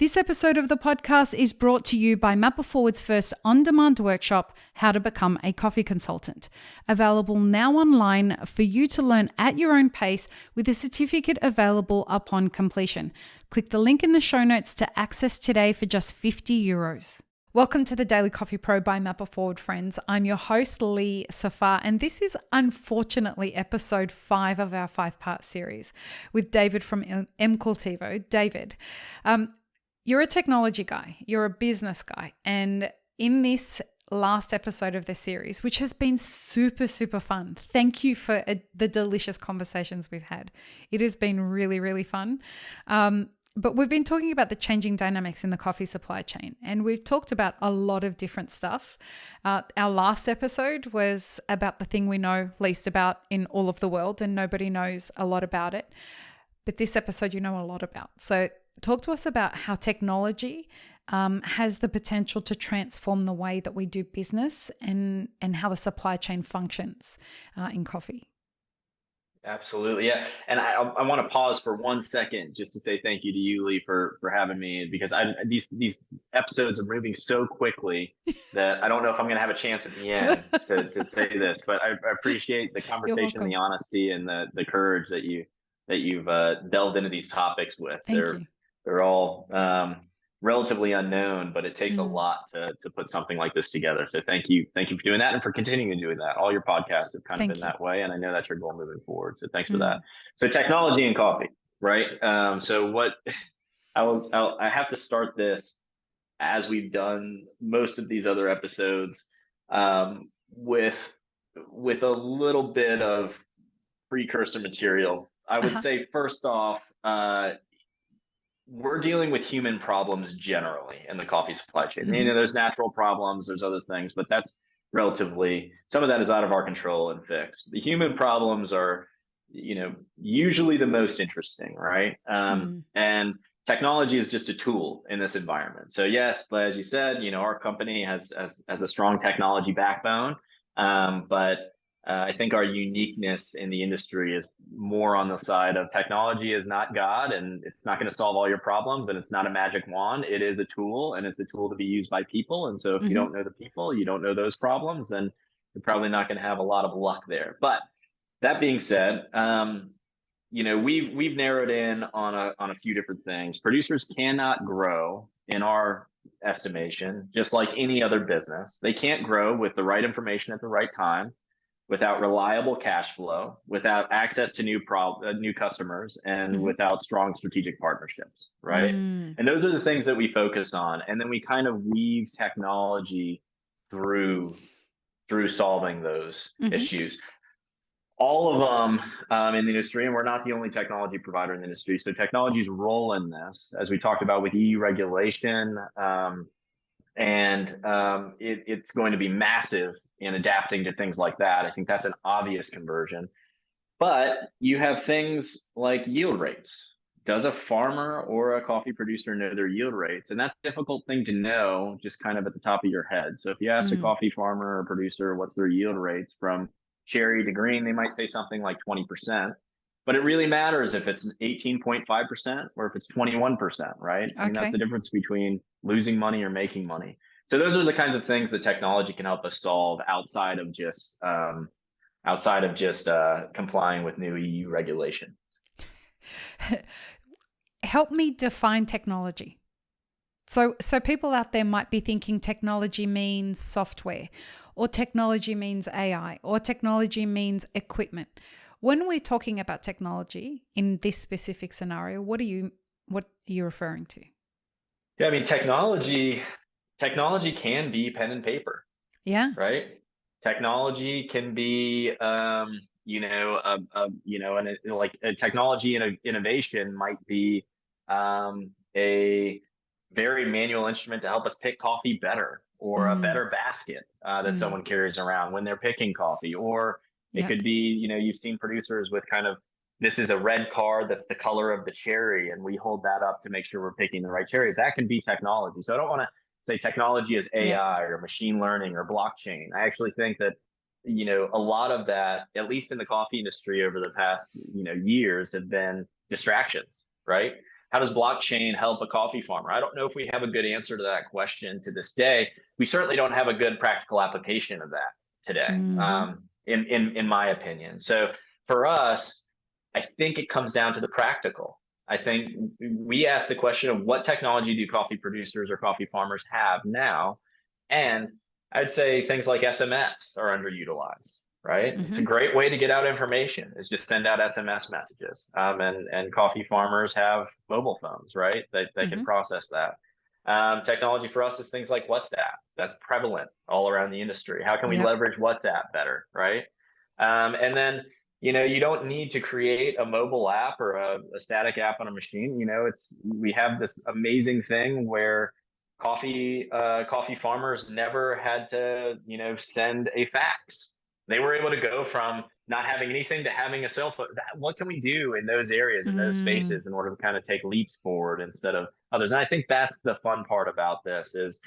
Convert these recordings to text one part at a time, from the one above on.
This episode of the podcast is brought to you by Mapper Forward's first on-demand workshop, How to Become a Coffee Consultant. Available now online for you to learn at your own pace with a certificate available upon completion. Click the link in the show notes to access today for just €50. Welcome to the Daily Coffee Pro by Mapper Forward, friends. I'm your host, Lee Safar, and this is unfortunately episode 5 of our 5-part series with David from M-Cultivo. David, you're a technology guy, you're a business guy, and in this last episode of the series, which has been super, super fun, thank you for the delicious conversations we've had. It has been really, really fun. But we've been talking about the changing dynamics in the coffee supply chain, and we've talked about a lot of different stuff. Our last episode was about the thing we know least about in all of the world, and nobody knows a lot about it. But this episode, you know a lot about. So talk to us about how technology has the potential to transform the way that we do business and how the supply chain functions in coffee. Absolutely. Yeah. And I want to pause for 1 second just to say thank you to you, Lee, for having me, because these episodes are moving so quickly that I don't know if I'm going to have a chance at the end to say this, but I appreciate the conversation, the honesty, and the courage that you've delved into these topics with. They're all relatively unknown, but it takes a lot to put something like this together. So thank you for doing that and for continuing to do that. All your podcasts have kind of been that way, and I know that's your goal moving forward. So thanks for that. So technology and coffee, right? So what I have to start this, as we've done most of these other episodes, with a little bit of precursor material. I would say first off, we're dealing with human problems generally in the coffee supply chain. You know, there's natural problems, there's other things, but that's relatively, some of that is out of our control and fixed. The human problems are, usually the most interesting, right? And technology is just a tool in this environment. So yes, but as you said, our company has a strong technology backbone, but I think our uniqueness in the industry is more on the side of technology is not God, and it's not going to solve all your problems, and it's not a magic wand. It is a tool, and it's a tool to be used by people. And so if you don't know the people, you don't know those problems, then you're probably not going to have a lot of luck there. But that being said, we've narrowed in on a few different things. Producers cannot grow, in our estimation, just like any other business. They can't grow with the right information at the right time, without reliable cash flow, without access to new customers, and without strong strategic partnerships, right? And those are the things that we focus on. And then we kind of weave technology through solving those issues. All of them in the industry, and we're not the only technology provider in the industry. So technology's role in this, as we talked about with EU regulation, it's going to be massive in adapting to things like that. I think that's an obvious conversion. But you have things like yield rates. Does a farmer or a coffee producer know their yield rates? And that's a difficult thing to know just kind of at the top of your head. So if you ask a coffee farmer or producer what's their yield rates from cherry to green, they might say something like 20%. But it really matters if it's 18.5% or if it's 21%, right? I mean, that's the difference between losing money or making money. So those are the kinds of things that technology can help us solve outside of just complying with new EU regulation. Help me define technology. So people out there might be thinking technology means software, or technology means AI, or technology means equipment. When we're talking about technology in this specific scenario, what are you referring to? Yeah, I mean, technology can be pen and paper. Yeah. Right. Technology can be, a technology innovation might be a very manual instrument to help us pick coffee better, or a better basket that someone carries around when they're picking coffee. Or it could be, you've seen producers with kind of, this is a red card that's the color of the cherry, and we hold that up to make sure we're picking the right cherries. That can be technology. So I don't want to say technology is AI or machine learning or blockchain. I actually think that, a lot of that, at least in the coffee industry over the past, years, have been distractions, right? how does blockchain help a coffee farmer? I don't know if we have a good answer to that question to this day. We certainly don't have a good practical application of that today, Mm-hmm. in my opinion. So for us, I think it comes down to the practical. I think we ask the question of what technology do coffee producers or coffee farmers have now? And I'd say things like SMS are underutilized, right? It's a Mm-hmm. great way to get out information is just send out SMS messages. And coffee farmers have mobile phones, right? They can Mm-hmm. process that. Technology for us is things like WhatsApp. That's prevalent all around the industry. How can we Yep. leverage WhatsApp better, right? And then you don't need to create a mobile app or a static app on a machine. We have this amazing thing where coffee farmers never had to send a fax. They were able to go from not having anything to having a cell phone. What can we do in those areas, in those Mm. spaces, in order to kind of take leaps forward instead of others? And I think that's the fun part about this is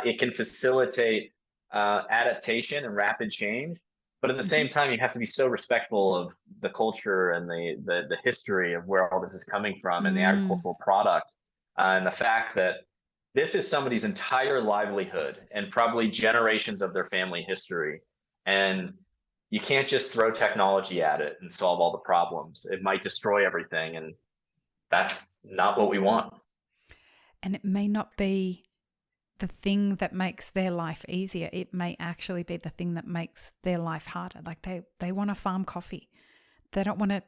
it can facilitate adaptation and rapid change, but at the Mm-hmm. same time, you have to be so respectful of the culture and the history of where all this is coming from and the Mm. agricultural product, and the fact that this is somebody's entire livelihood and probably generations of their family history. And you can't just throw technology at it and solve all the problems. It might destroy everything. And that's not what we want. And it may not be the thing that makes their life easier. It may actually be the thing that makes their life harder. Like they want to farm coffee. They don't want to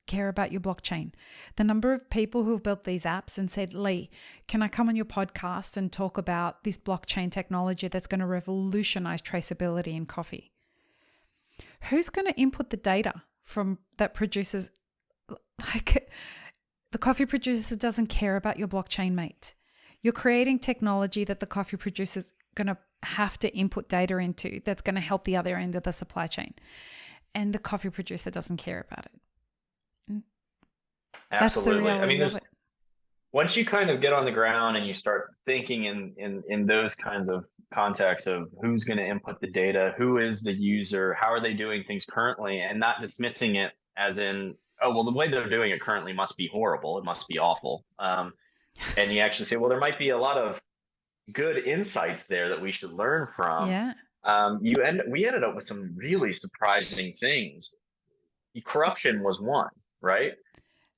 care about your blockchain. The number of people who have built these apps and said, Lee, can I come on your podcast and talk about this blockchain technology that's going to revolutionize traceability in coffee? Who's going to input the data from that produces, like, the coffee producer doesn't care about your blockchain, mate. You're creating technology that the coffee producer is going to have to input data into that's going to help the other end of the supply chain. And the coffee producer doesn't care about it. That's the Absolutely. I mean, reality of there's it. once you kind of get on the ground and you start thinking in those kinds of contexts of who's going to input the data, who is the user, how are they doing things currently, and not dismissing it as in, oh, well, the way they're doing it currently must be horrible, it must be awful. And you actually say, well, there might be a lot of good insights there that we should learn from. Yeah. We ended up with some really surprising things. Corruption was one, right?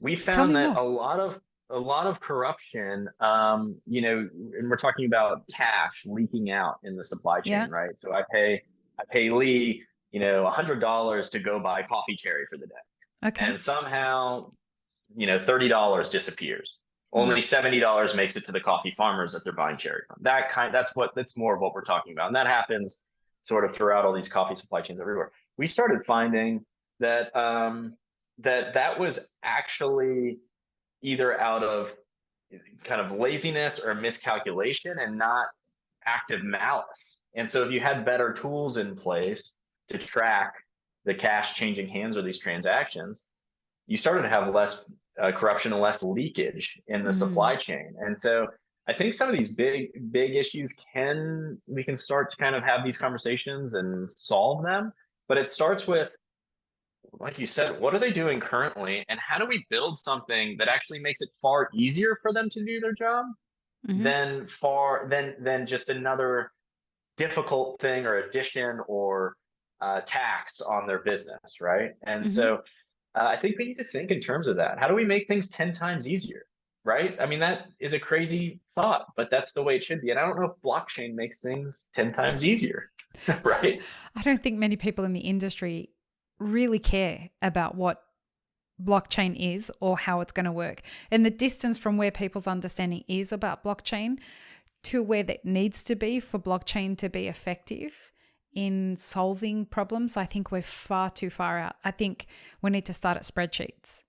We Tell found me that more. a lot of corruption, and we're talking about cash leaking out in the supply chain, Yeah. right? So I pay Lee, $100 to go buy coffee cherry for the day, Okay. and somehow, $30 disappears. Mm. Only $70 makes it to the coffee farmers that they're buying cherry from. That's more of what we're talking about, and that happens sort of throughout all these coffee supply chains everywhere. We started finding that that was actually either out of kind of laziness or miscalculation and not active malice. And so if you had better tools in place to track the cash changing hands of these transactions, you started to have less corruption and less leakage in the Mm. supply chain. And so I think some of these big issues we can start to kind of have these conversations and solve them. But it starts with, like you said, what are they doing currently, and how do we build something that actually makes it far easier for them to do their job Mm-hmm. than just another difficult thing or addition or tax on their business, right? And Mm-hmm. so I think we need to think in terms of that. How do we make things 10 times easier? Right? I mean, that is a crazy thought, but that's the way it should be. And I don't know if blockchain makes things 10 times easier, right? I don't think many people in the industry really care about what blockchain is or how it's going to work. And the distance from where people's understanding is about blockchain to where that needs to be for blockchain to be effective in solving problems, I think we're far too far out. I think we need to start at spreadsheets.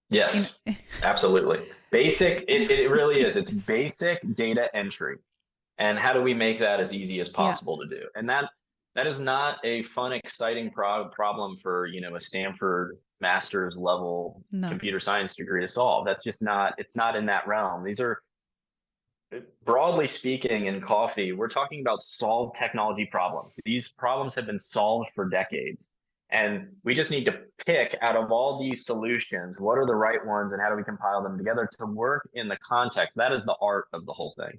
Yes, absolutely. Basic, it really is. It's Yes. basic data entry. And how do we make that as easy as Yeah. possible to do? And that is not a fun, exciting problem for, a Stanford master's level No. computer science degree to solve. That's just not, it's not in that realm. These are, broadly speaking, in coffee, we're talking about solved technology problems. These problems have been solved for decades. And we just need to pick out of all these solutions, what are the right ones and how do we compile them together to work in the context? That is the art of the whole thing.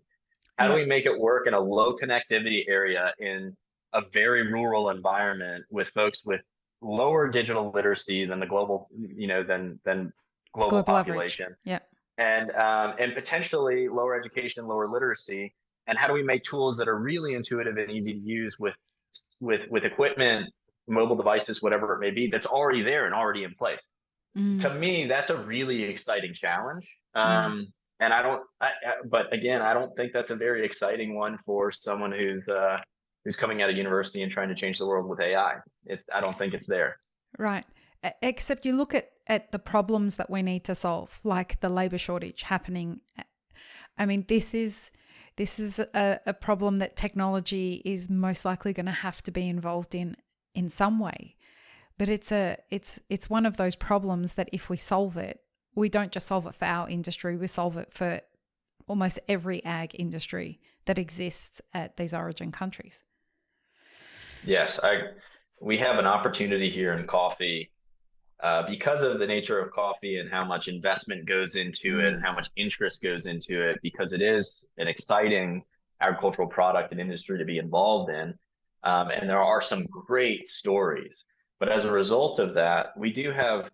How do Yeah. we make it work in a low connectivity area in a very rural environment with folks with lower digital literacy than the global, than global Global average. population, Yeah. and potentially lower education, lower literacy? And how do we make tools that are really intuitive and easy to use with equipment, mobile devices, whatever it may be, that's already there and already in place? To Mm, me, that's a really exciting challenge. mm. And but again, I don't think that's a very exciting one for someone who's coming out of university and trying to change the world with AI. I don't think it's there. Right. Except you look at the problems that we need to solve, like the labor shortage happening. I mean, this is a problem that technology is most likely going to have to be involved in some way. But it's one of those problems that if we solve it, we don't just solve it for our industry, we solve it for almost every ag industry that exists at these origin countries. Yes, we have an opportunity here in coffee, because of the nature of coffee and how much investment goes into it and Mm, how much interest goes into it, because it is an exciting agricultural product and industry to be involved in. And there are some great stories. But as a result of that, we do have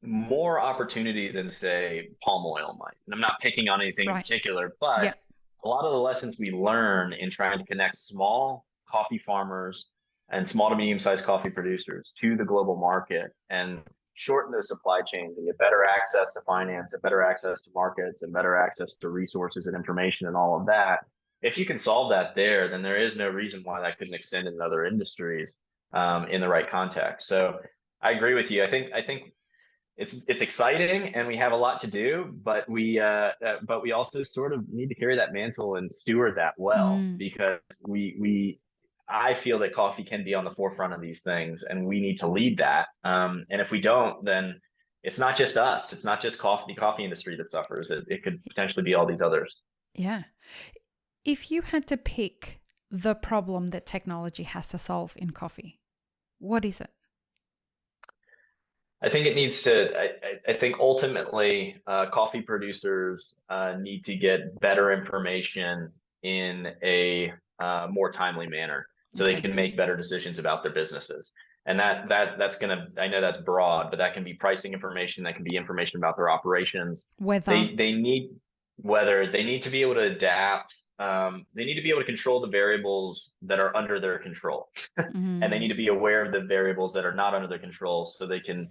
more opportunity than, say, palm oil might. And I'm not picking on anything in right. particular, Yeah. but a lot of the lessons we learn in trying to connect small coffee farmers and small to medium-sized coffee producers to the global market and shorten those supply chains and get better access to finance and better access to markets and better access to resources and information and all of that. If you can solve that there, then there is no reason why that couldn't extend in other industries, in the right context. So I agree with you. I think it's exciting and we have a lot to do, but we also sort of need to carry that mantle and steward that well, Mm, because we I feel that coffee can be on the forefront of these things and we need to lead that. And if we don't, then it's not just us. It's not just the coffee industry that suffers. It could potentially be all these others. yeah. If you had to pick the problem that technology has to solve in coffee, what is it? I think it needs to. I think ultimately, coffee producers need to get better information in a more timely manner, so they Okay. can make better decisions about their businesses. And that's gonna. I know that's broad, but that can be pricing information. That can be information about their operations. Weather. They need whether they need to be able to adapt. They need to be able to control the variables that are under their control, and they need Mm, to be aware of the variables that are not under their control, so they can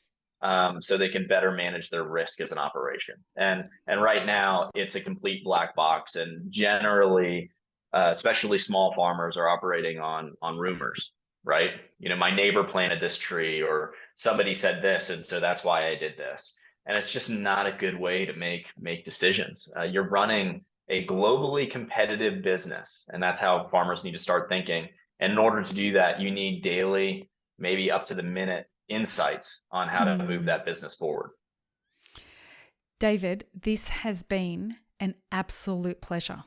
better manage their risk as an operation. And right now, it's a complete black box, and generally, especially small farmers are operating on rumors, right? My neighbor planted this tree, or somebody said this, and so that's why I did this. And it's just not a good way to make decisions. You're running a globally competitive business, and that's how farmers need to start thinking. And in order to do that, you need daily, maybe up to the minute insights on how to move mm. that business forward. David, this has been an absolute pleasure.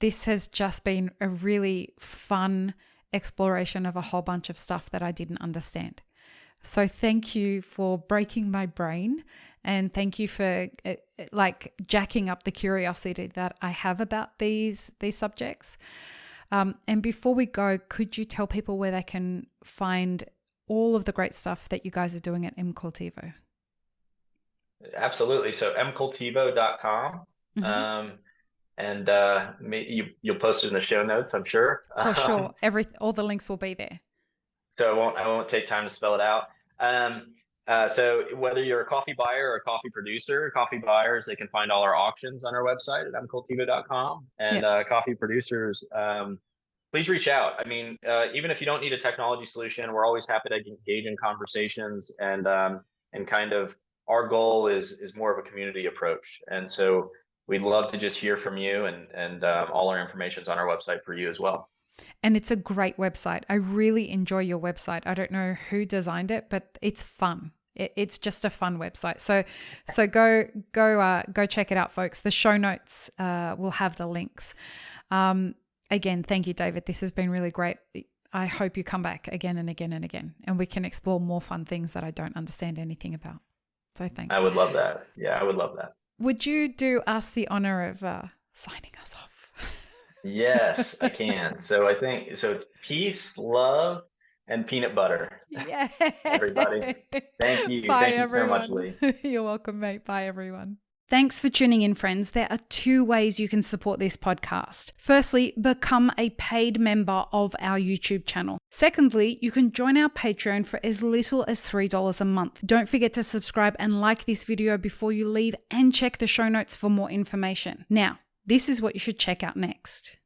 This has just been a really fun exploration of a whole bunch of stuff that I didn't understand. So thank you for breaking my brain, and thank you for like jacking up the curiosity that I have about these subjects. And before we go, could you tell people where they can find all of the great stuff that you guys are doing at M-Cultivo? Absolutely. So mcultivo.com. Mm-hmm. And you'll post it in the show notes, I'm sure. For sure. All the links will be there. So I won't take time to spell it out. So whether you're a coffee buyer or a coffee producer, coffee buyers, they can find all our auctions on our website at mcultivo.com. And Yep. coffee producers, please reach out. I mean, even if you don't need a technology solution, we're always happy to engage in conversations, and kind of our goal is more of a community approach. And so we'd love to just hear from you, and all our information is on our website for you as well. And it's a great website. I really enjoy your website. I don't know who designed it, but it's fun. It's just a fun website. So go check it out, folks. The show notes will have the links. Again, thank you, David. This has been really great. I hope you come back again and again and again, and we can explore more fun things that I don't understand anything about. So thanks. I would love that. Yeah, I would love that. Would you do us the honor of signing us off? Yes, I can. So I think, so it's peace, love, and peanut butter. Yeah. Everybody. Thank you. Bye, Thank you everyone. so much, Lee. You're welcome, mate. Bye, everyone. Thanks for tuning in, friends. There are 2 ways you can support this podcast. Firstly, become a paid member of our YouTube channel. Secondly, you can join our Patreon for as little as $3 a month. Don't forget to subscribe and like this video before you leave, and check the show notes for more information. Now, this is what you should check out next.